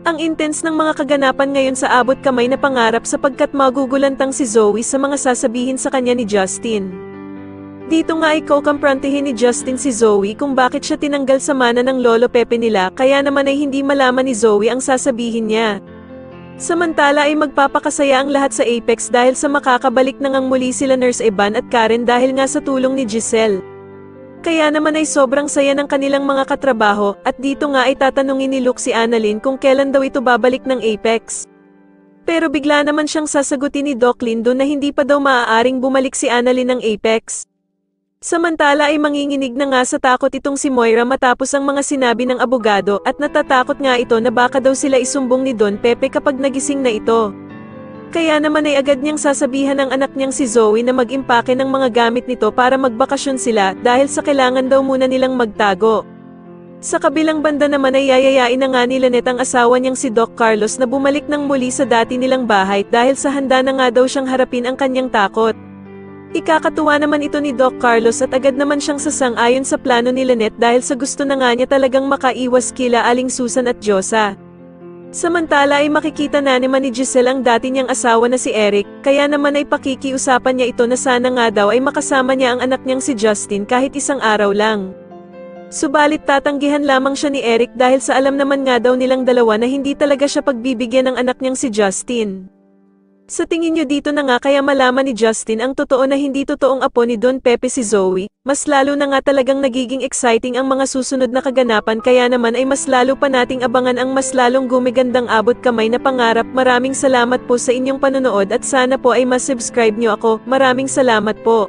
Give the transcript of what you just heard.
Ang intense ng mga kaganapan ngayon sa abot kamay na pangarap sapagkat magugulantang si Zoe sa mga sasabihin sa kanya ni Justin. Dito nga ay kukumprontihin ni Justin si Zoe kung bakit siya tinanggal sa mana ng Lolo Pepe nila kaya naman ay hindi malaman ni Zoe ang sasabihin niya. Samantala ay magpapakasaya ang lahat sa Apex dahil sa makakabalik na ngang muli sila Nurse Evan at Karen dahil nga sa tulong ni Giselle. Kaya naman ay sobrang saya ng kanilang mga katrabaho at dito nga ay tatanungin ni Luke si Annalyn kung kailan daw ito babalik ng Apex. Pero bigla naman siyang sasagutin ni Doc Lindo na hindi pa daw maaaring bumalik si Annalyn ng Apex. Samantala ay manginginig na nga sa takot itong si Moira matapos ang mga sinabi ng abogado at natatakot nga ito na baka daw sila isumbong ni Don Pepe kapag nagising na ito. Kaya naman ay agad niyang sasabihan ng anak niyang si Zoe na mag-impake ng mga gamit nito para magbakasyon sila dahil sa kailangan daw muna nilang magtago. Sa kabilang banda naman ay yayayain na nga ni Lynette ang asawa niyang si Doc Carlos na bumalik ng muli sa dati nilang bahay dahil sa handa na nga daw siyang harapin ang kanyang takot. Ikakatuwa naman ito ni Doc Carlos at agad naman siyang sasang-ayon sa plano ni Lynette dahil sa gusto na nga niya talagang makaiwas kila Aling Susan at Diyosa. Samantala ay makikita na naman ni Giselle ang dati niyang asawa na si Eric, kaya naman ay pakikiusapan niya ito na sana nga daw ay makasama niya ang anak niyang si Justin kahit isang araw lang. Subalit tatanggihan lamang siya ni Eric dahil sa alam naman nga daw nilang dalawa na hindi talaga siya pagbibigyan ng anak niyang si Justin. Sa tingin niyo dito na nga kaya malaman ni Justin ang totoo na hindi totoong apo ni Don Pepe si Zoe, mas lalo na nga talagang nagiging exciting ang mga susunod na kaganapan kaya naman ay mas lalo pa nating abangan ang mas lalong gumigandang abot kamay na pangarap. Maraming salamat po sa inyong panonood at sana po ay mas subscribe niyo ako. Maraming salamat po.